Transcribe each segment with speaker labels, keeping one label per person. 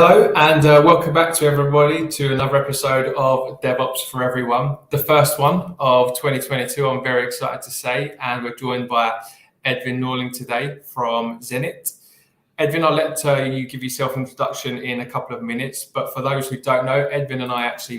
Speaker 1: Hello and welcome back to everybody to another episode of DevOps for Everyone, the first one of 2022. I'm very excited to say, and we're joined by Edvin Norling today from Zenit. Edvin, I'll let you give yourself an introduction in a couple of minutes, but for those who don't know, Edvin and I actually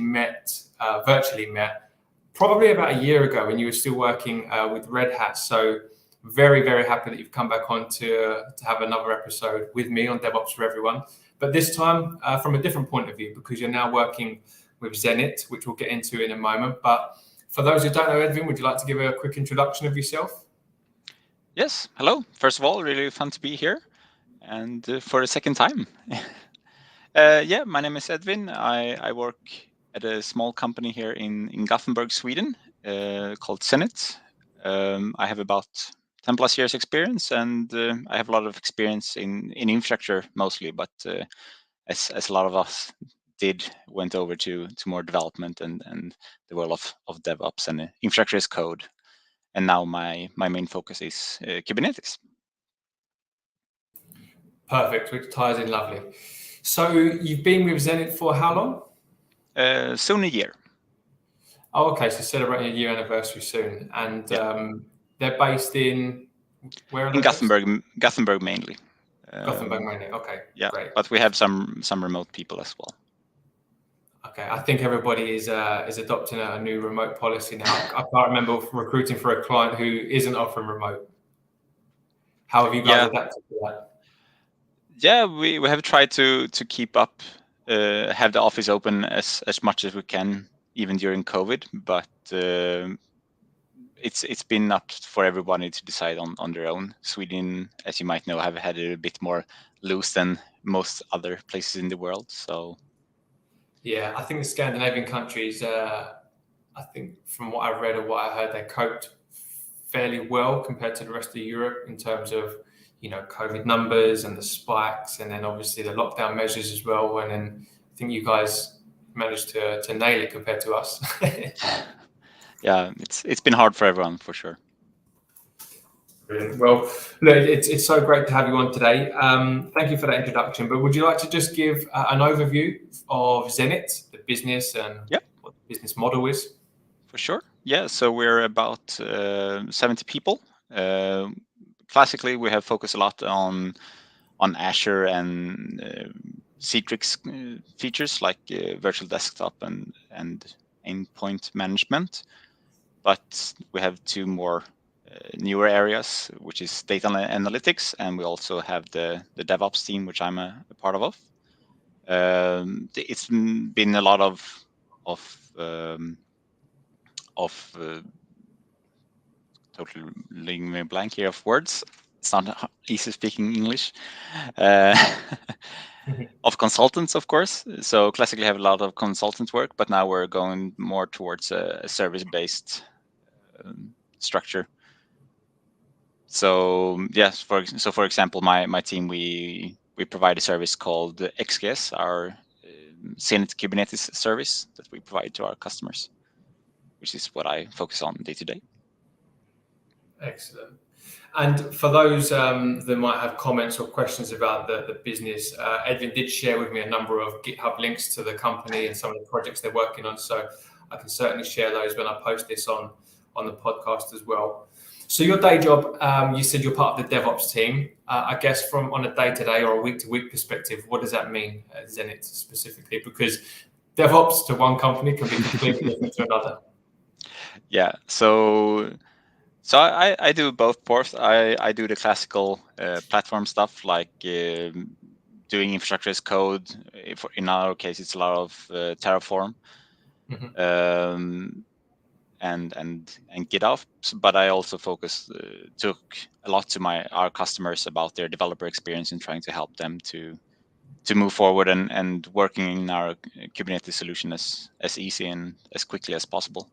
Speaker 1: virtually met, probably about a year ago when you were still working with Red Hat. So very, very happy that you've come back on to have another episode with me on DevOps for Everyone. But this time from a different point of view, because you're now working with Zenit, which we'll get into in a moment. But for those who don't know, Edvin, would you like to give a quick introduction of yourself?
Speaker 2: Yes, hello. First of all, really fun to be here, and for the second time. Yeah, my name is Edvin. I work at a small company here in Gothenburg, Sweden, called Zenit. I have about 10 plus years experience, and I have a lot of experience in infrastructure mostly, but as a lot of us went over to more development and the world of DevOps and infrastructure as code. And now my main focus is Kubernetes.
Speaker 1: Perfect, which ties in lovely. So you've been with Zenit for how long?
Speaker 2: Soon a year.
Speaker 1: Oh, okay, so celebrating a year anniversary soon. And they're based in where?
Speaker 2: In Gothenburg mainly.
Speaker 1: Gothenburg mainly. Okay,
Speaker 2: yeah,
Speaker 1: great.
Speaker 2: but we have some remote people as well.
Speaker 1: Okay, I think everybody is adopting a new remote policy now. I can't remember recruiting for a client who isn't offering remote. How have you guys adapted to that?
Speaker 2: Yeah, we have tried to keep up, have the office open as much as we can, even during COVID. But it's been up for everybody to decide on their own. Sweden, as you might know, have had it a bit more loose than most other places in the world. So
Speaker 1: yeah, I think the Scandinavian countries, I think from what I've read or what I heard, they coped fairly well compared to the rest of Europe in terms of, COVID numbers and the spikes, and then obviously the lockdown measures as well. And then I think you guys managed to nail it compared to us.
Speaker 2: Yeah, it's been hard for everyone for sure.
Speaker 1: Brilliant. Well, look, it's so great to have you on today. Thank you for that introduction. But would you like to just give an overview of Zenit, the business, and what the business model is?
Speaker 2: For sure. Yeah, so we're about 70 people. Classically, we have focused a lot on Azure and Citrix features like virtual desktop and endpoint management. But we have two more newer areas, which is data analytics, and we also have the DevOps team, which I'm a part of. It's been a lot of totally leaving me blank here of words. It's not easy speaking English. Of consultants, of course. So classically have a lot of consultant work, but now we're going more towards a service-based structure. So yes, for example, my team, we provide a service called XKS, our Zenit Kubernetes service that we provide to our customers, which is what I focus on day to day.
Speaker 1: Excellent. And for those that might have comments or questions about the business, Edvin did share with me a number of GitHub links to the company and some of the projects they're working on. So I can certainly share those when I post this on the podcast as well. So your day job, you said you're part of the DevOps team. I guess from on a day-to-day or a week-to-week perspective, what does that mean at Zenit specifically? Because DevOps to one company can be completely different to another.
Speaker 2: Yeah, so I do both. I do the classical platform stuff like doing infrastructure as code. In our case, it's a lot of Terraform.
Speaker 1: Mm-hmm.
Speaker 2: And GitOps, but I also took a lot to our customers about their developer experience and trying to help them to move forward and working in our Kubernetes solution as easy and as quickly as possible.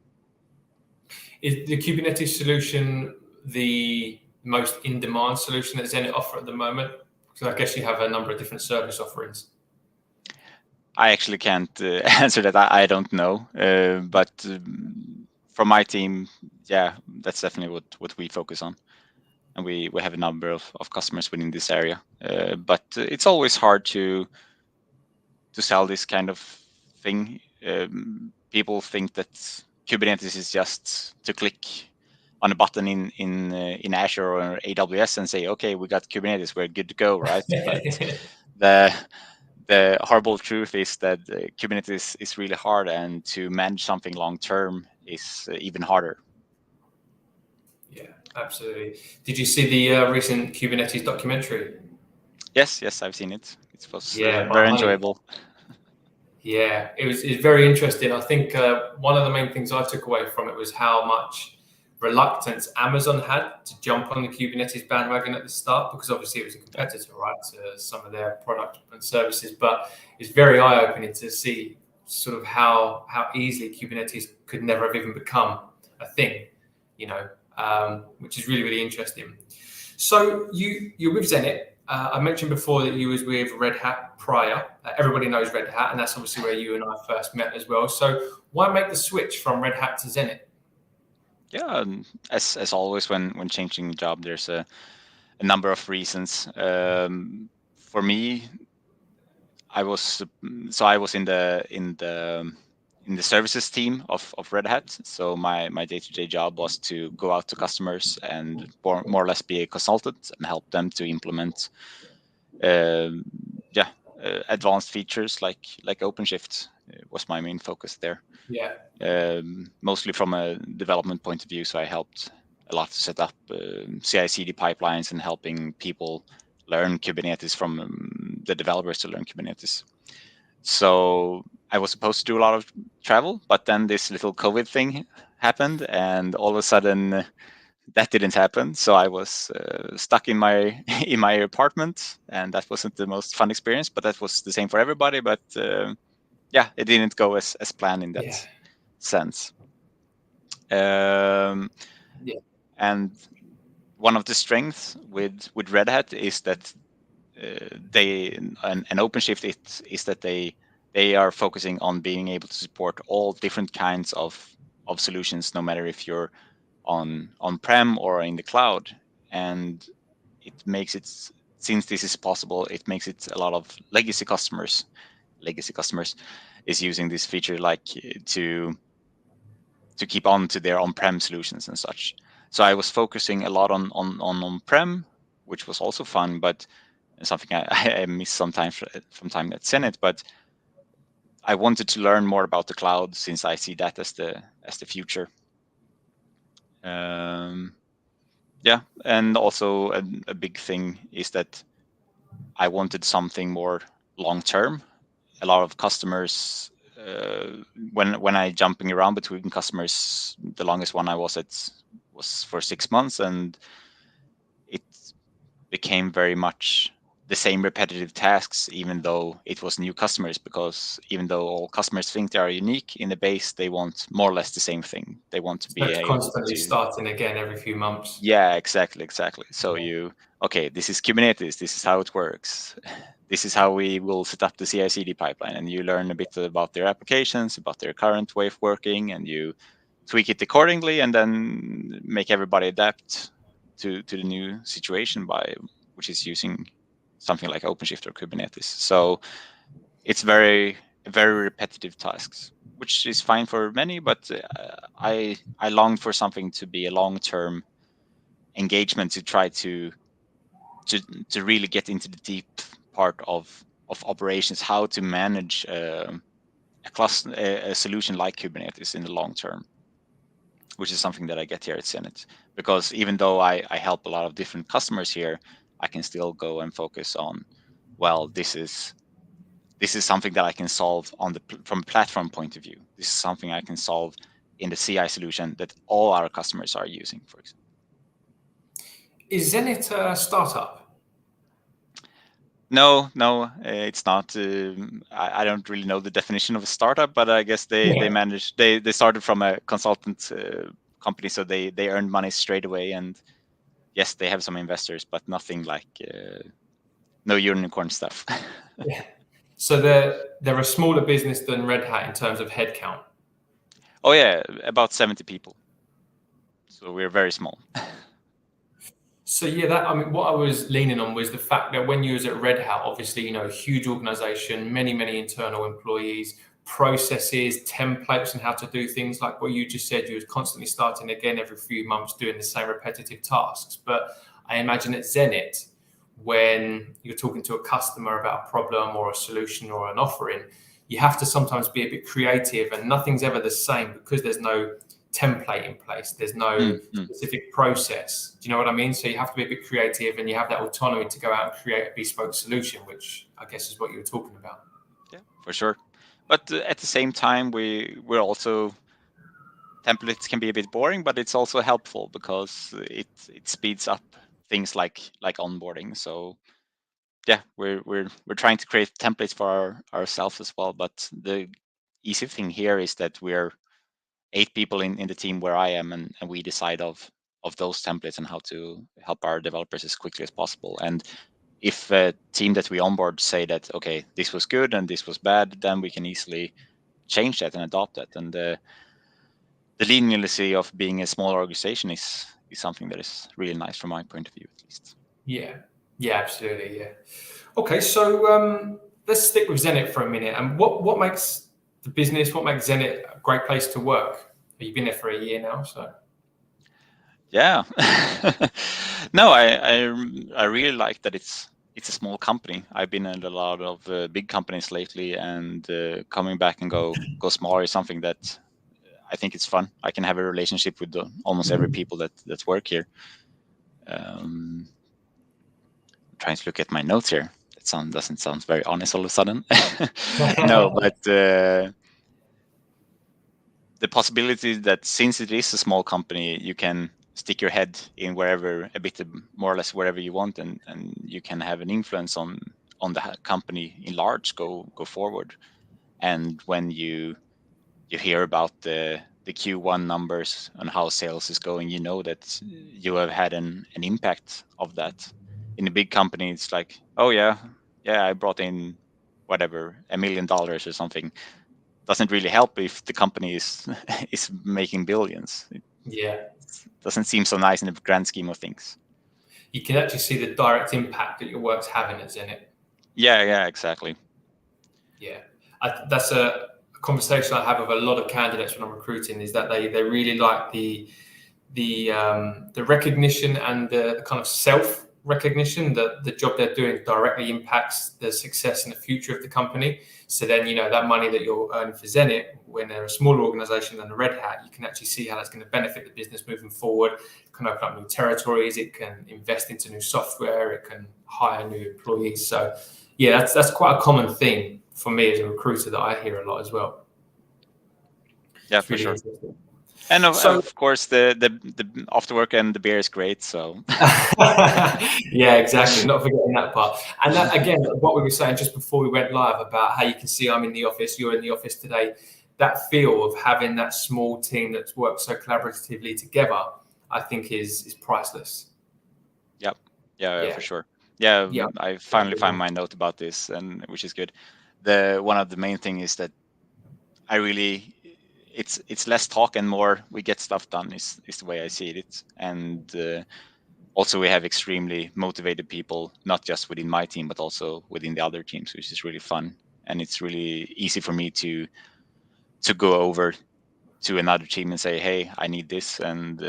Speaker 1: Is the Kubernetes solution the most in-demand solution that Zenit offer at the moment? Because I guess you have a number of different service offerings.
Speaker 2: I actually can't answer that. I don't know, but from my team, yeah, that's definitely what we focus on, and we have a number of customers within this area. But it's always hard to sell this kind of thing. People think that Kubernetes is just to click on a button in Azure or AWS and say, okay, we got Kubernetes, we're good to go, right? But the horrible truth is that Kubernetes is really hard, and to manage something long term is even harder.
Speaker 1: Yeah, absolutely. Did you see the recent Kubernetes documentary?
Speaker 2: Yes, I've seen it. It was
Speaker 1: Yeah,
Speaker 2: very enjoyable.
Speaker 1: Yeah, it's very interesting. I think one of the main things I took away from it was how much reluctance Amazon had to jump on the Kubernetes bandwagon at the start, because obviously it was a competitor, right, to some of their product and services. But it's very eye-opening to see sort of how easily Kubernetes could never have even become a thing, which is really, really interesting. So you're with Zenit. I mentioned before that you was with Red Hat prior. Everybody knows Red Hat, and that's obviously where you and I first met as well. So why make the switch from Red Hat to Zenit?
Speaker 2: Yeah, as always, when changing job, there's a number of reasons. For me, I was in the services team of Red Hat. So my day-to-day job was to go out to customers and more or less be a consultant and help them to implement advanced features like OpenShift was my main focus there.
Speaker 1: Yeah.
Speaker 2: Mostly from a development point of view. So I helped a lot to set up CI/CD pipelines and helping people learn Kubernetes from the developers to learn Kubernetes. So I was supposed to do a lot of travel, but then this little COVID thing happened, and all of a sudden that didn't happen. So I was stuck in my apartment, and that wasn't the most fun experience. But that was the same for everybody. But it didn't go as planned in that sense. And one of the strengths with Red Hat is that OpenShift is that they are focusing on being able to support all different kinds of solutions, no matter if you're on-prem or in the cloud. And it makes it, since this is possible, it makes it a lot of legacy customers is using this feature like to keep on to their on-prem solutions and such. So I was focusing a lot on on-prem, which was also fun, but something I miss sometimes from time at Zenit. But I wanted to learn more about the cloud, since I see that as the future. And also a big thing is that I wanted something more long-term. A lot of customers, when I jumping around between customers, the longest one I was at was for 6 months, and it became very much the same repetitive tasks, even though it was new customers, because even though all customers think they are unique, in the base they want more or less the same thing. They want to be able
Speaker 1: constantly starting again every few months.
Speaker 2: Yeah, exactly. So this is Kubernetes, this is how it works. This is how we will set up the CI/CD pipeline, and you learn a bit about their applications, about their current way of working, and you tweak it accordingly, and then make everybody adapt to the new situation which is using something like OpenShift or Kubernetes. So it's very repetitive tasks, which is fine for many, but I long for something to be a long-term engagement, to try to really get into the deep part of operations, how to manage a solution like Kubernetes in the long term, which is something that I get here at Zenit. Because even though I help a lot of different customers here, I can still go and focus on, well, this is something that I can solve from a platform point of view. This is something I can solve in the CI solution that all our customers are using, for example.
Speaker 1: Is Zenit a startup?
Speaker 2: No, it's not. I don't really know the definition of a startup, but I guess they managed. They started from a consultant company, so they earned money straight away. And yes, they have some investors, but nothing like no unicorn stuff.
Speaker 1: Yeah. So they're a smaller business than Red Hat in terms of headcount.
Speaker 2: Oh yeah, about 70 people. So we're very small.
Speaker 1: So yeah, what I was leaning on was the fact that when you was at Red Hat, obviously, huge organization, many internal employees, processes, templates, and how to do things. Like what you just said, you was constantly starting again every few months, doing the same repetitive tasks. But I imagine at Zenit, when you're talking to a customer about a problem or a solution or an offering, you have to sometimes be a bit creative, and nothing's ever the same because there's no template in place. There's no specific process. Do you know what I mean? So you have to be a bit creative, and you have that autonomy to go out and create a bespoke solution, which I guess is what you were talking about.
Speaker 2: Yeah, for sure. But at the same time, we're also, templates can be a bit boring, but it's also helpful because it speeds up things like onboarding. So yeah, we're trying to create templates for ourselves as well. But the easy thing here is that we're 8 people in the team where I am, and we decide of those templates and how to help our developers as quickly as possible. And if a team that we onboard say that, okay, this was good and this was bad, then we can easily change that and adopt that. And the leniency of being a small organization is something that is really nice from my point of view, at least.
Speaker 1: Yeah, absolutely. Yeah. Okay, so let's stick with Zenit for a minute. And what makes the business, what makes Zenit a great place to work? You've been there for a year now, so.
Speaker 2: Yeah. No, I really like that it's a small company. I've been in a lot of big companies lately, and coming back and go smaller is something that I think it's fun. I can have a relationship with almost every people that work here. I'm trying to look at my notes here. That doesn't sound very honest all of a sudden. No, but the possibility that since it is a small company, you can stick your head in wherever, a bit more or less wherever you want, and you can have an influence on the company in large go forward. And when you hear about the Q1 numbers and how sales is going, you know that you have had an impact of that. In a big company, it's like, oh yeah, I brought in whatever, $1 million or something. Doesn't really help if the company is is making billions.
Speaker 1: Yeah.
Speaker 2: It doesn't seem so nice in the grand scheme of things.
Speaker 1: You can actually see the direct impact that your work's having at Zenit.
Speaker 2: Yeah, exactly.
Speaker 1: Yeah. That's a conversation I have with a lot of candidates when I'm recruiting, is that they really like the recognition and the kind of self recognition that the job they're doing directly impacts the success and the future of the company. So then, that money that you're earning for Zenit, when they're a smaller organization than the Red Hat, you can actually see how that's going to benefit the business moving forward. It can open up new territories, it can invest into new software, it can hire new employees. So yeah, that's quite a common thing for me as a recruiter that I hear a lot as well.
Speaker 2: Yeah,
Speaker 1: it's
Speaker 2: for
Speaker 1: really
Speaker 2: sure.
Speaker 1: interesting.
Speaker 2: And of course, the after work and the beer is great. So
Speaker 1: yeah, exactly. Not forgetting that part. And that, again, what we were saying just before we went live about how you can see I'm in the office, you're in the office today. That feel of having that small team that's worked so collaboratively together, I think is priceless.
Speaker 2: Yep. Yeah, for sure. Yeah,
Speaker 1: Yeah.
Speaker 2: I finally found my note about this, and which is good. One of the main thing is that I really, it's less talk and more we get stuff done is the way I see it. And also we have extremely motivated people, not just within my team, but also within the other teams, which is really fun. And it's really easy for me to go over to another team and say, hey, I need this, and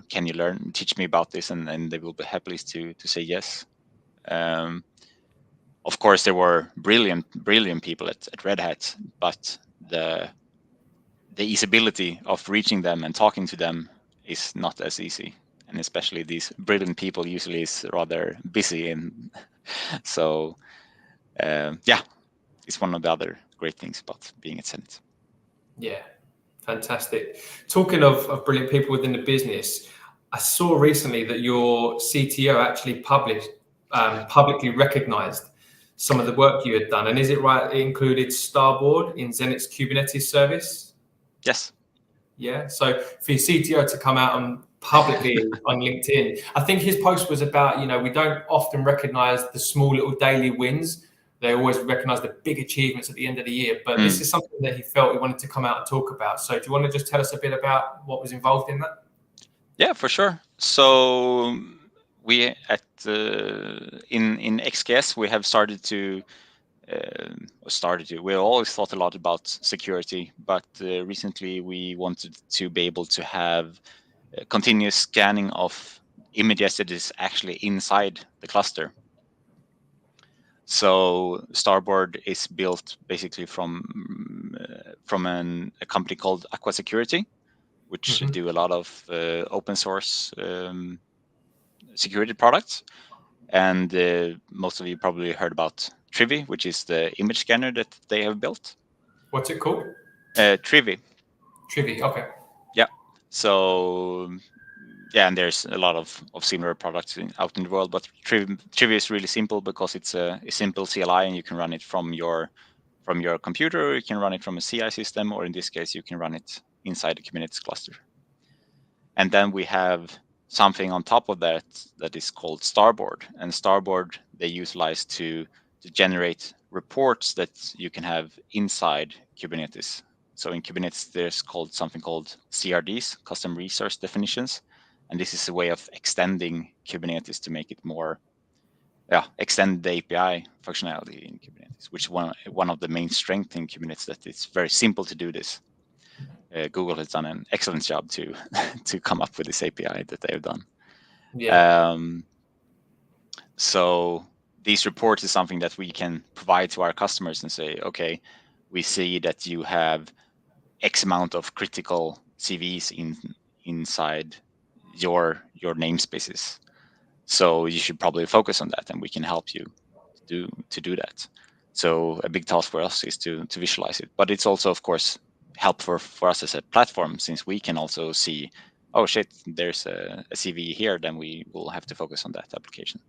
Speaker 2: can you teach me about this, and they will be happy to say yes. Of course, there were brilliant people at Red Hat, but the easybility of reaching them and talking to them is not as easy, and especially these brilliant people usually is rather busy, and so yeah, it's one of the other great things about being at Zenit.
Speaker 1: Yeah, fantastic. Talking of brilliant people within the business, I saw recently that your CTO actually publicly recognized some of the work you had done. And is it right, it included Starboard in Zenit's Kubernetes service?
Speaker 2: Yes.
Speaker 1: Yeah. So for your CTO to come out and publicly on LinkedIn, I think his post was about, we don't often recognize the small little daily wins. They always recognize the big achievements at the end of the year. But this is something that he felt he wanted to come out and talk about. So do you want to just tell us a bit about what was involved in that?
Speaker 2: Yeah, for sure. So We at in XKS we have started to we always thought a lot about security, but recently we wanted to be able to have continuous scanning of images that is actually inside the cluster. So Starboard is built basically from a company called Aqua Security, which do a lot of open source security products. And most of you probably heard about Trivi, which is the image scanner that they have built.
Speaker 1: What's it called?
Speaker 2: Trivi.
Speaker 1: Trivi, okay.
Speaker 2: Yeah. So yeah, and there's a lot of similar products out in the world, but Trivi is really simple because it's a simple CLI, and you can run it from your computer, or you can run it from a CI system, or in this case, you can run it inside the Kubernetes cluster. And then we have something on top of that is called Starboard, and Starboard they utilize to generate reports that you can have inside Kubernetes. So in Kubernetes, there's something called CRDs, custom resource definitions, and this is a way of extending Kubernetes to make it more, extend the API functionality in Kubernetes, which one of the main strengths in Kubernetes, that it's very simple to do this. Google has done an excellent job to come up with this API that they have done.
Speaker 1: Yeah.
Speaker 2: So these reports is something that we can provide to our customers and say, okay, we see that you have X amount of critical CVs inside your namespaces. So you should probably focus on that, and we can help you to do that. So a big task for us is to visualize it, but it's also, of course, help for us as a platform, since we can also see, oh shit, there's a CV here, then we will have to focus on that application.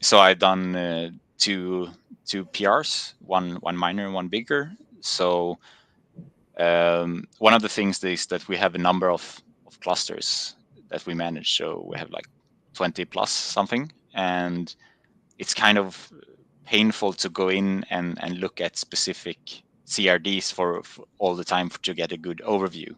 Speaker 2: So I've done two PRs, one minor and one bigger. So one of the things is that we have a number of clusters that we manage. So we have like 20 plus something, and it's kind of painful to go in and look at specific CRDs for all the time to get a good overview.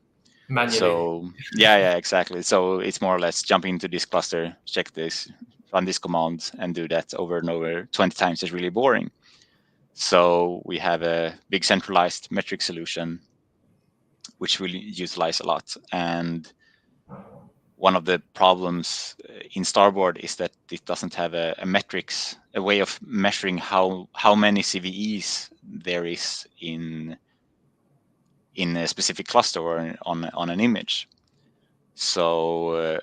Speaker 1: Manually.
Speaker 2: So yeah, exactly. So it's more or less jump into this cluster, check this, run this command, and do that over and over 20 times is really boring. So we have a big centralized metric solution, which we utilize a lot. And one of the problems in Starboard is that it doesn't have a metrics, a way of measuring how many CVEs there is in a specific cluster or on an image. So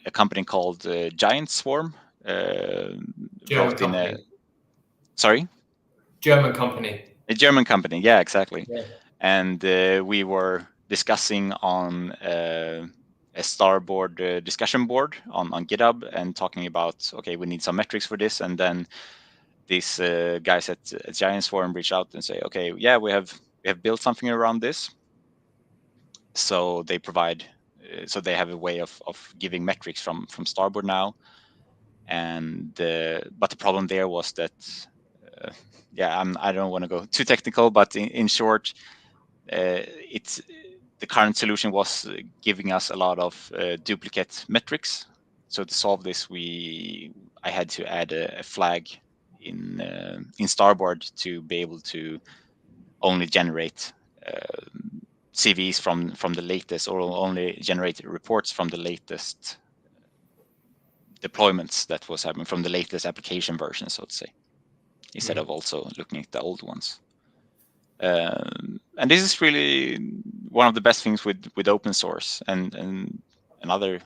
Speaker 2: a company called Giant Swarm wrote in a
Speaker 1: German company.
Speaker 2: A German company, yeah, exactly.
Speaker 1: Yeah.
Speaker 2: And we were discussing on a Starboard discussion board on GitHub, and talking about, okay, we need some metrics for this. And then these guys at Giant Swarm reach out and say, okay, yeah, we have built something around this. So they provide, so they have a way of giving metrics from Starboard now. And but the problem there was that, I don't want to go too technical, but in short, it's the current solution was giving us a lot of duplicate metrics. So to solve this, I had to add a flag in Starboard to be able to only generate CVs from the latest, or only generate reports from the latest deployments that was happening, from the latest application version, so to say, instead of also looking at the old ones. And this is really one of the best things with open source, and another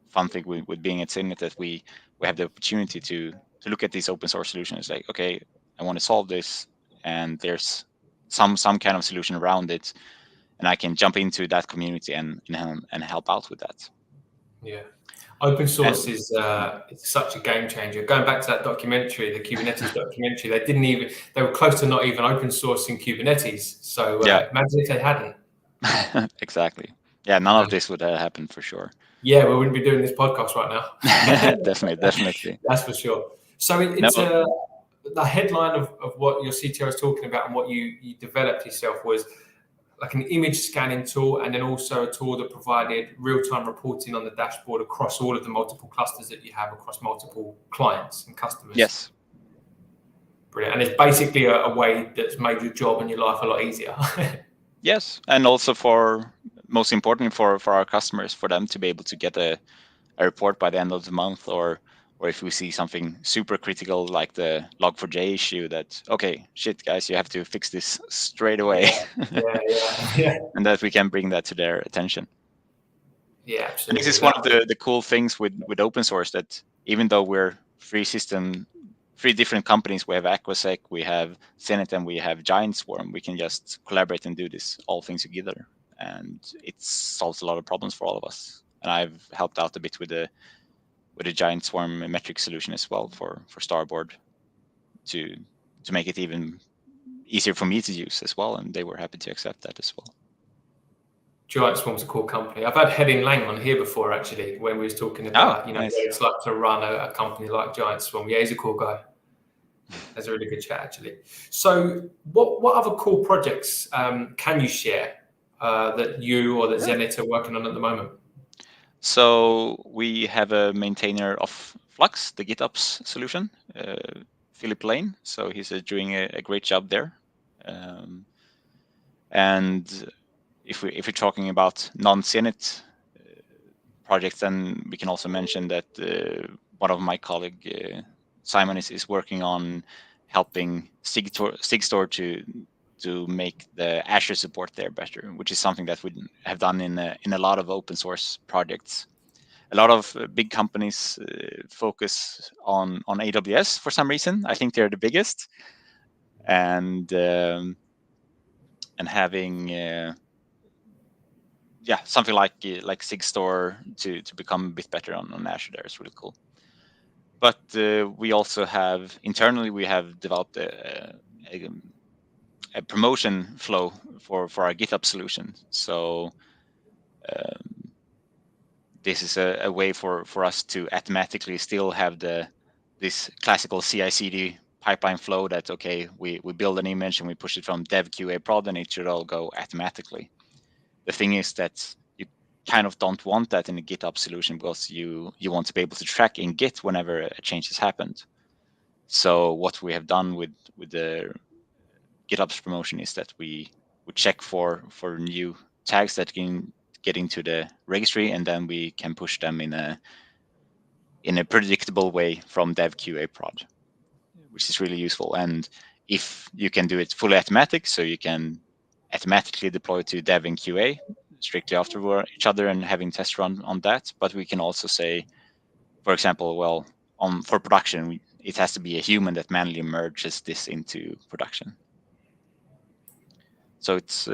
Speaker 2: fun thing with being at Signet, that we have the opportunity to look at these open source solutions like, okay, I want to solve this, and there's some kind of solution around it, and I can jump into that community and help out with that.
Speaker 1: Yeah. Open source is such a game changer. Going back to that documentary, the Kubernetes documentary, they were close to not even open sourcing Kubernetes. So imagine if they hadn't.
Speaker 2: Exactly. Yeah, none of this would have happened for sure.
Speaker 1: Yeah, we wouldn't be doing this podcast right now.
Speaker 2: Definitely.
Speaker 1: That's for sure. So it's the headline of what your CTO was talking about and what you developed yourself was like an image scanning tool, and then also a tool that provided real-time reporting on the dashboard across all of the multiple clusters that you have across multiple clients and customers.
Speaker 2: Yes.
Speaker 1: Brilliant. And it's basically a way that's made your job and your life a lot easier.
Speaker 2: Yes, and also most importantly for our customers, for them to be able to get a report by the end of the month, or if we see something super critical like the log4j issue, that okay, shit guys, you have to fix this straight away.
Speaker 1: Yeah.
Speaker 2: And that we can bring that to their attention.
Speaker 1: Yeah, absolutely.
Speaker 2: And this is one of the cool things with open source, that even though we're three different companies, we have Aquasec, we have Zenit, and we have Giant Swarm, we can just collaborate and do this all things together, and it solves a lot of problems for all of us. And I've helped out a bit with the Giant Swarm metric solution as well for Starboard, to make it even easier for me to use as well, and they were happy to accept that as well.
Speaker 1: Giant Swarm's a cool company. I've had Hedin Lang on here before, actually, when we was talking about
Speaker 2: nice.
Speaker 1: what it's like to run a company like Giant Swarm. Yeah, he's a cool guy. That's a really good chat, actually. So what other cool projects can you share that you or that Zenit are working on at the moment?
Speaker 2: So we have a maintainer of Flux, the GitOps solution, Philip Lane. So he's doing a great job there. And if we're talking about non-Zenit projects, then we can also mention that one of my colleague, Simon, is working on helping Sigstore to make the Azure support there better, which is something that we have done in a lot of open source projects. A lot of big companies focus on AWS for some reason. I think they're the biggest, and having something like Sigstore to become a bit better on Azure there is really cool. But we also have internally, we have developed a promotion flow for our GitHub solution. So this is a way for us to automatically still have this classical CI/CD pipeline flow that, okay, we build an image and we push it from dev QA prod, and it should all go automatically. The thing is that you kind of don't want that in a GitHub solution, because you want to be able to track in Git whenever a change has happened. So what we have done with the GitHub's promotion is that we check for new tags that can get into the registry, and then we can push them in a predictable way from dev QA prod, which is really useful. And if you can do it fully automatic, so you can automatically deploy to dev and QA strictly after each other and having test run on that. But we can also say, for example, well, for production, it has to be a human that manually merges this into production. So it's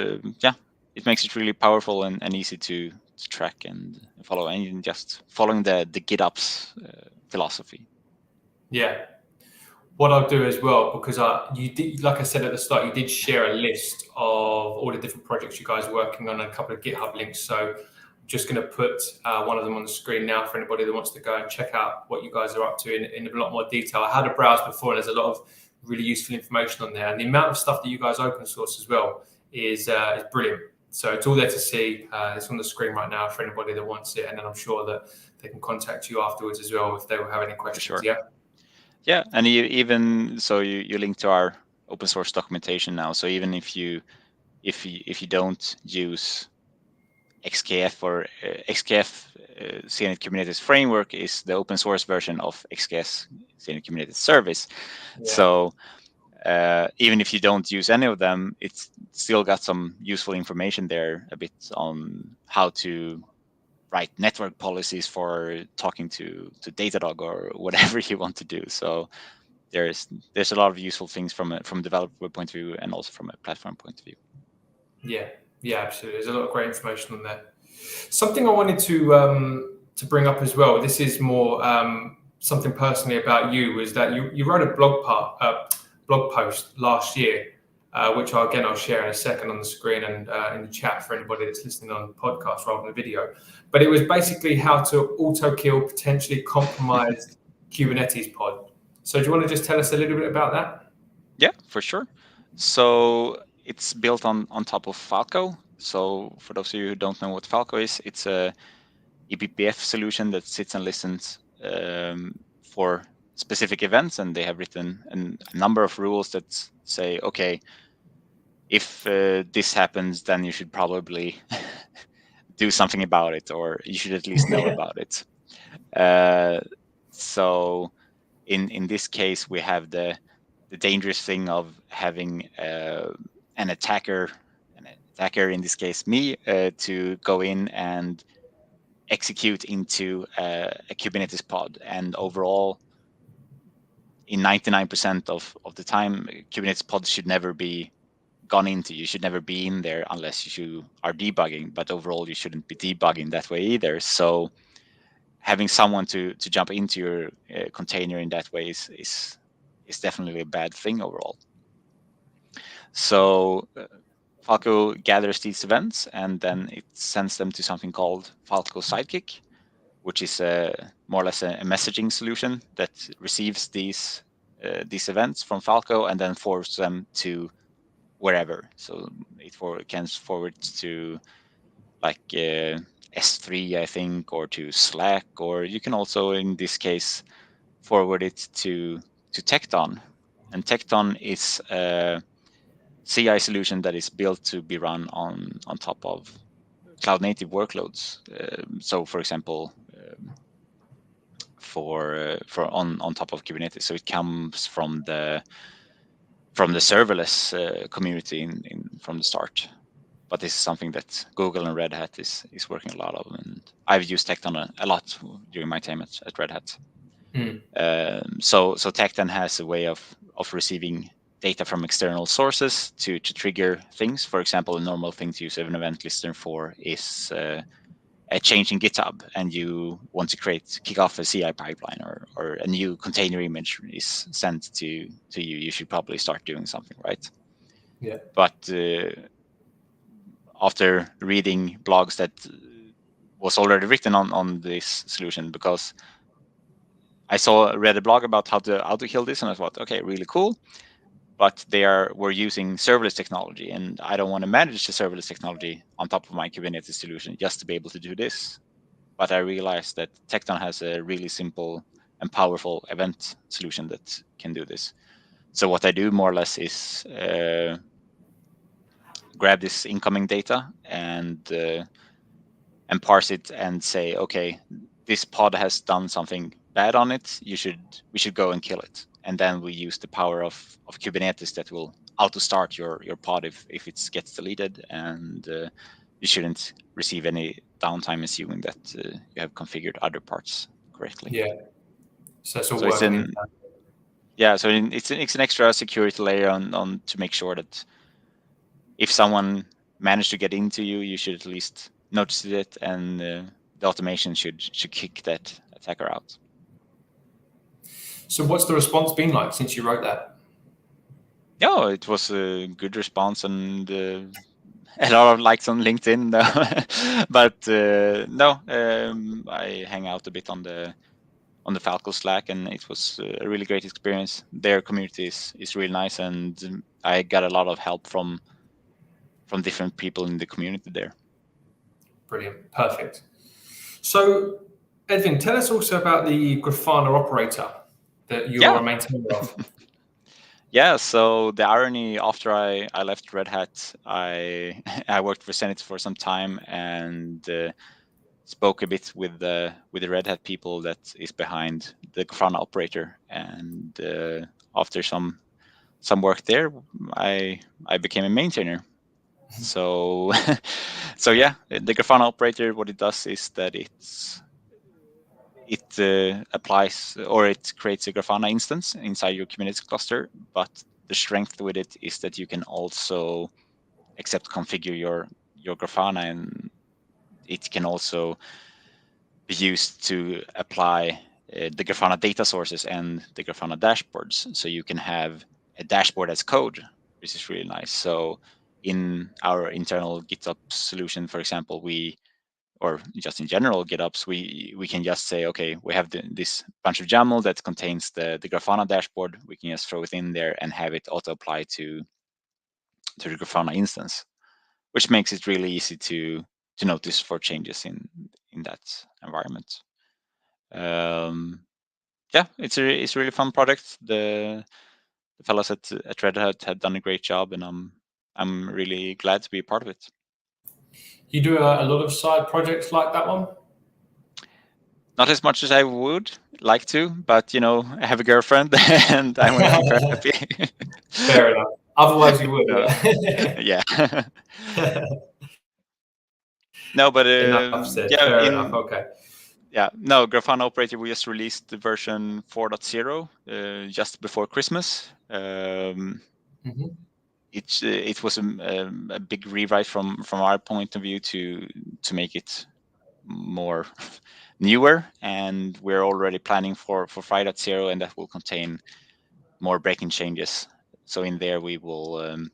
Speaker 2: it makes it really powerful and easy to track and follow, and just following the GitOps philosophy.
Speaker 1: Yeah. What I'll do as well, because you did, like I said at the start, you did share a list of all the different projects you guys are working on and a couple of GitHub links. So I'm just going to put one of them on the screen now for anybody that wants to go and check out what you guys are up to in a lot more detail. I had a browse before, and there's a lot of really useful information on there. And the amount of stuff that you guys open source as well is brilliant. So it's all there to see. It's on the screen right now for anybody that wants it. And then I'm sure that they can contact you afterwards as well if they will have any questions.
Speaker 2: Sure.
Speaker 1: Yeah.
Speaker 2: Yeah, and even so, you link to our open source documentation now. So even if you don't use XKF or XKF, Zenit Kubernetes framework is the open source version of XKS Zenit Kubernetes service. Yeah. So even if you don't use any of them, it's still got some useful information there, a bit on how to write network policies for talking to Datadog or whatever you want to do. So there's a lot of useful things from developer point of view and also from a platform point of view.
Speaker 1: Yeah, absolutely. There's a lot of great information on there. Something I wanted to bring up as well, this is more something personally about you, was that you wrote a blog post last year, which I'll share in a second on the screen and in the chat for anybody that's listening on the podcast rather than the video. But it was basically how to auto-kill potentially compromised Kubernetes pod. So do you want to just tell us a little bit about that?
Speaker 2: Yeah, for sure. So it's built on top of Falco. So for those of you who don't know what Falco is, it's a eBPF solution that sits and listens for specific events, and they have written a number of rules that say, okay, if this happens, then you should probably do something about it, or you should at least know about it. So in this case, we have the dangerous thing of having an attacker in this case me to go in and execute into a Kubernetes pod, and overall in 99% of the time Kubernetes pods should never be gone into. You should never be in there unless you are debugging, but overall you shouldn't be debugging that way either. So having someone to jump into your container in that way is definitely a bad thing overall. So Falco gathers these events and then it sends them to something called Falco Sidekick, which is more or less a messaging solution that receives these events from Falco and then forwards them to wherever. So it can forward to like S3, I think, or to Slack, or you can also, in this case, forward it to Tekton. And Tekton is a CI solution that is built to be run on top of cloud native workloads. So, for example, for on top of Kubernetes. So it comes from the serverless community from the start. But this is something that Google and Red Hat is working a lot of, and I've used Tekton a lot during my time at Red Hat. So Tekton has a way of receiving data from external sources to trigger things. For example, a normal thing to use an event listener for is a change in GitHub, and you want to kick off a CI pipeline, or a new container image is sent to you. You should probably start doing something, right?
Speaker 1: Yeah.
Speaker 2: But after reading blogs that was already written on this solution, because I read a blog about how to kill this, and I thought, okay, really cool. But were using serverless technology, and I don't want to manage the serverless technology on top of my Kubernetes solution just to be able to do this. But I realized that Tekton has a really simple and powerful event solution that can do this. So what I do more or less is grab this incoming data and parse it and say, okay, this pod has done something bad on it. We should go and kill it. And then we use the power of Kubernetes that will auto start your pod if it gets deleted, and you shouldn't receive any downtime, assuming that you have configured other parts correctly.
Speaker 1: Yeah. So it's all working.
Speaker 2: It's an extra security layer on to make sure that if someone managed to get into you, you should at least notice it, and the automation should kick that attacker out.
Speaker 1: So what's the response been like since you wrote that?
Speaker 2: Yeah, it was a good response, and a lot of likes on LinkedIn. But no, I hang out a bit on the Falco Slack, and it was a really great experience. Their community is really nice, and I got a lot of help from different people in the community there.
Speaker 1: Brilliant. Perfect. So, Edvin, tell us also about the Grafana Operator that you're a maintainer of.
Speaker 2: Yeah, so the irony, after I left Red Hat, I worked for Zenith for some time, and spoke a bit with the Red Hat people that is behind the Grafana Operator, and after some work there, I became a maintainer. So yeah, the Grafana Operator, what it does is that it applies, or it creates a Grafana instance inside your Kubernetes cluster, but the strength with it is that you can also configure your Grafana, and it can also be used to apply the Grafana data sources and the Grafana dashboards. So you can have a dashboard as code, which is really nice. So in our internal GitOps solution, for example, or just in general GitOps, we can just say, okay, we have this bunch of YAML that contains the Grafana dashboard. We can just throw it in there and have it auto apply to the Grafana instance, which makes it really easy to notice for changes in that environment. Yeah, it's a really fun project. The fellows at Red Hat had done a great job, and I'm really glad to be a part of it.
Speaker 1: You do a lot of side projects like that one?
Speaker 2: Not as much as I would like to, but I have a girlfriend and I want to keep her happy.
Speaker 1: Fair enough. Otherwise, you would.
Speaker 2: No.
Speaker 1: Yeah.
Speaker 2: Yeah. No, but
Speaker 1: Enough said.
Speaker 2: yeah,
Speaker 1: Fair enough. Okay.
Speaker 2: Yeah, no, Grafana Operator, we just released the version 4.0 just before Christmas. It was a big rewrite from our point of view to make it more newer, and we're already planning for 5.0, and that will contain more breaking changes. So in there we will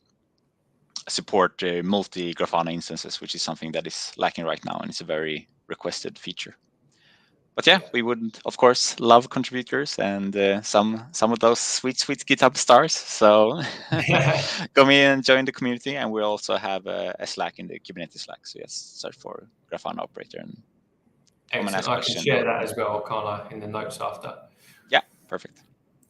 Speaker 2: support multi Grafana instances, which is something that is lacking right now, and it's a very requested feature. But yeah, we would of course love contributors and some of those sweet GitHub stars. So come in and join the community, and we also have a Slack in the Kubernetes Slack. So yes, search for Grafana Operator and come and ask
Speaker 1: Excellent. I
Speaker 2: questions.
Speaker 1: can share that as well, can't I, in the notes after?
Speaker 2: Yeah, perfect.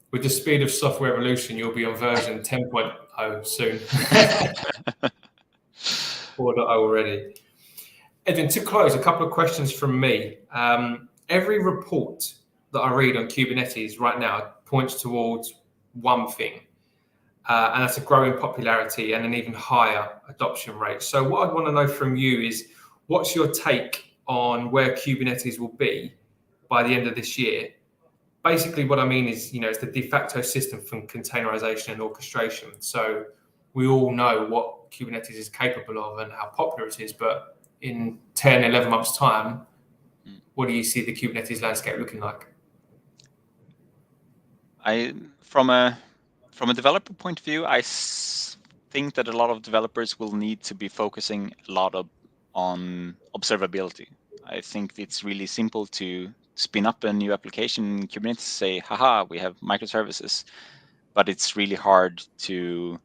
Speaker 1: With the speed of software evolution, you'll be on version 10.0 soon. 4.0 already. Edvin, to close, a couple of questions from me. Every report that I read on Kubernetes right now points towards one thing, and that's a growing popularity and an even higher adoption rate. So what I'd want to know from you is, what's your take on where Kubernetes will be by the end of this year? Basically, what I mean is, it's the de facto system for containerization and orchestration. So we all know what Kubernetes is capable of and how popular it is, but in 10, 11 months' time, what do you see the Kubernetes landscape looking like?
Speaker 2: From a developer point of view, I think that a lot of developers will need to be focusing a lot on observability. I think it's really simple to spin up a new application in Kubernetes, say, haha, we have microservices, but it's really hard to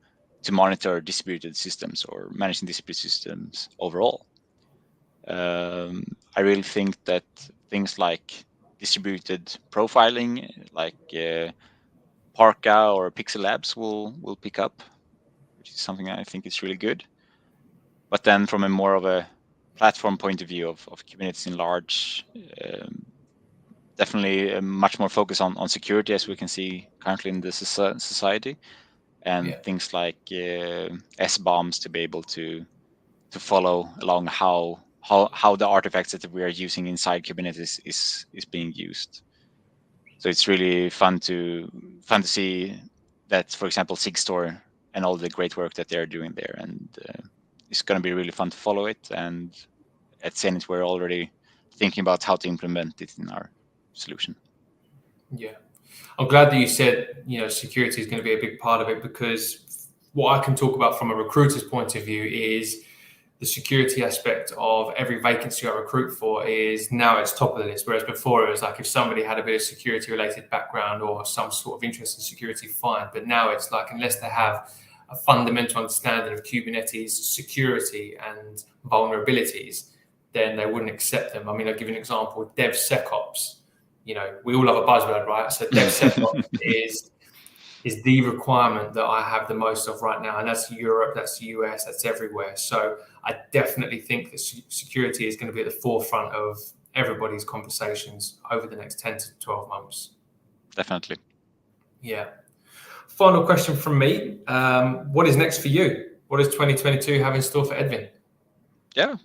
Speaker 2: monitor distributed systems or managing distributed systems overall. I really think that things like distributed profiling, like Parka or Pixel Labs will pick up, which is something I think is really good. But then from a more of a platform point of view of Kubernetes in large, definitely much more focus on security, as we can see currently in the society, and things like S-bombs to be able to follow along how the artifacts that we are using inside Kubernetes is being used. So it's really fun to see that, for example, Sigstore and all the great work that they're doing there, and it's going to be really fun to follow it. And at Zenit, we're already thinking about how to implement it in our solution.
Speaker 1: Yeah, I'm glad that you said security is going to be a big part of it, because what I can talk about from a recruiter's point of view is the security aspect of every vacancy I recruit for is now it's top of the list. Whereas before it was like, if somebody had a bit of security related background or some sort of interest in security, fine. But now it's like, unless they have a fundamental understanding of Kubernetes security and vulnerabilities, then they wouldn't accept them. I mean, I'll give you an example, DevSecOps. We all love a buzzword, right? So DevSecOps is the requirement that I have the most of right now. And that's Europe, that's the US, that's everywhere. So I definitely think that security is going to be at the forefront of everybody's conversations over the next 10 to 12 months.
Speaker 2: Definitely.
Speaker 1: Yeah. Final question from me. What is next for you? What does 2022 have in store for Edvin?
Speaker 2: Yeah.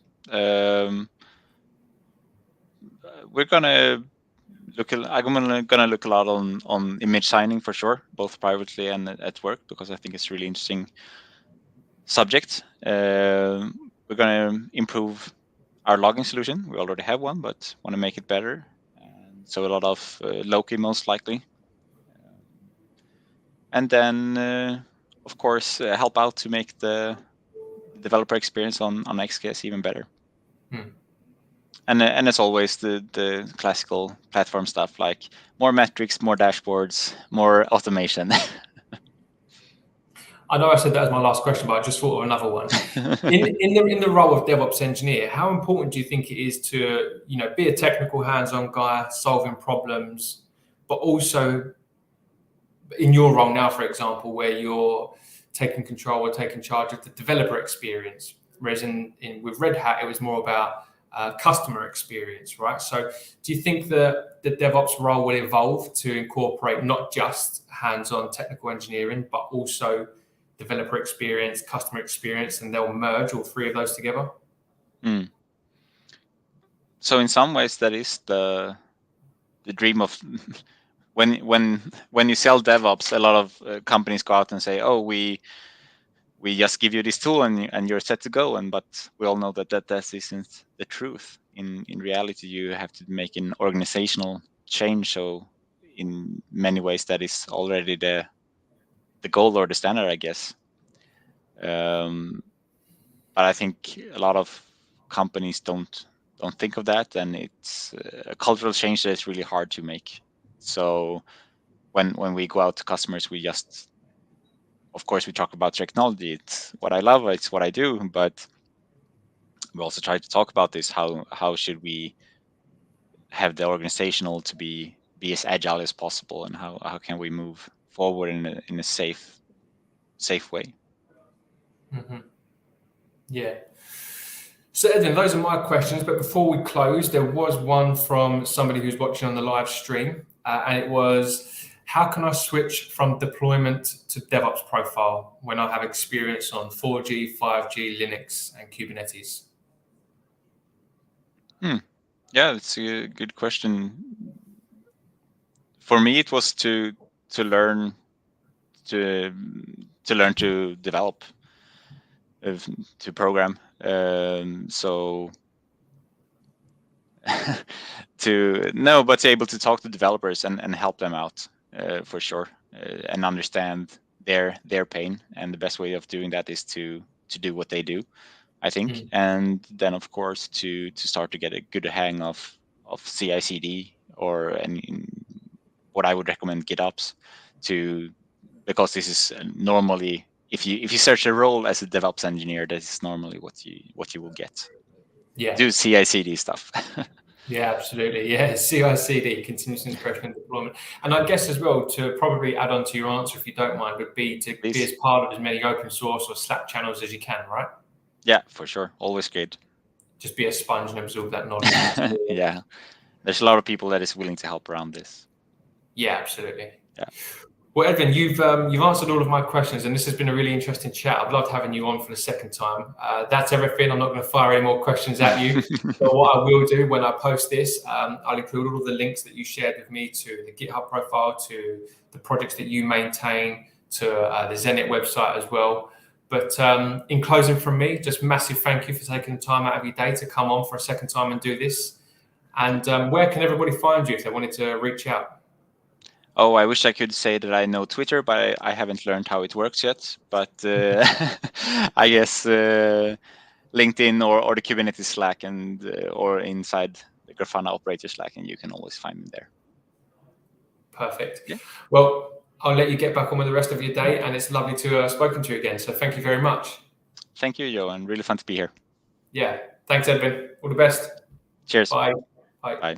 Speaker 2: We're going to I'm gonna look a lot on image signing for sure, both privately and at work, because I think it's a really interesting subject. We're gonna improve our logging solution. We already have one, but want to make it better. And so a lot of Loki most likely, and then of course help out to make the developer experience on XKS even better. And as always, the classical platform stuff, like more metrics, more dashboards, more automation.
Speaker 1: I know I said that as my last question, but I just thought of another one. In the role of DevOps engineer, how important do you think it is to be a technical hands-on guy solving problems, but also in your role now, for example, where you're taking control or taking charge of the developer experience, whereas with Red Hat it was more about customer experience, right? So do you think that the DevOps role will evolve to incorporate not just hands-on technical engineering, but also developer experience, customer experience, and they'll merge all three of those together?
Speaker 2: So in some ways, that is the dream of when you sell DevOps. A lot of companies go out and say, "Oh, we just give you this tool and you're set to go." But we all know that isn't the truth. In reality, you have to make an organizational change. So in many ways, that is already the goal or the standard, I guess. But I think a lot of companies don't think of that, and it's a cultural change that is really hard to make. So when we go out to customers, we just, of course, we talk about technology. It's what I love, it's what I do, but we also try to talk about this. How should we have the organizational to be as agile as possible, and how can we move forward in a safe way?
Speaker 1: Mm-hmm. Yeah. So Edvin, those are my questions. But before we close, there was one from somebody who's watching on the live stream, and it was, how can I switch from deployment to DevOps profile when I have experience on 4G, 5G, Linux, and Kubernetes?
Speaker 2: Yeah, that's a good question. For me, it was to learn to develop, to program. So but to able to talk to developers and help them out, for sure, and understand their pain. And the best way of doing that is to do what they do, I think. And then, of course, to start to get a good hang of CI/CD, or what I would recommend GitOps, because this is normally, if you search a role as a DevOps engineer, that is normally what you will get.
Speaker 1: Yeah.
Speaker 2: Do CI/CD stuff.
Speaker 1: Yeah, absolutely. Yeah, CI/CD, continuous integration and deployment. And I guess as well, to probably add on to your answer, if you don't mind, would be to be as part of as many open source or Slack channels as you can, right?
Speaker 2: Yeah, for sure. Always great.
Speaker 1: Just be a sponge and absorb that knowledge.
Speaker 2: Yeah, there's a lot of people that is willing to help around this.
Speaker 1: Yeah, absolutely.
Speaker 2: Yeah.
Speaker 1: Well, Edvin, you've answered all of my questions, and this has been a really interesting chat. I've loved having you on for the second time. That's everything. I'm not going to fire any more questions at you. But what I will do when I post this, I'll include all of the links that you shared with me to the GitHub profile, to the projects that you maintain, to the Zenit website as well. But in closing from me, just massive thank you for taking the time out of your day to come on for a second time and do this. And where can everybody find you if they wanted to reach out?
Speaker 2: Oh, I wish I could say that I know Twitter, but I haven't learned how it works yet. But I guess LinkedIn or the Kubernetes Slack, and or inside the Grafana Operator Slack, and you can always find me there.
Speaker 1: Perfect.
Speaker 2: Yeah.
Speaker 1: Well, I'll let you get back on with the rest of your day, and it's lovely to have spoken to you again. So thank you very much.
Speaker 2: Thank you, Johan. Really fun to be here.
Speaker 1: Yeah. Thanks, Edvin. All the best.
Speaker 2: Cheers.
Speaker 1: Bye.
Speaker 2: Bye.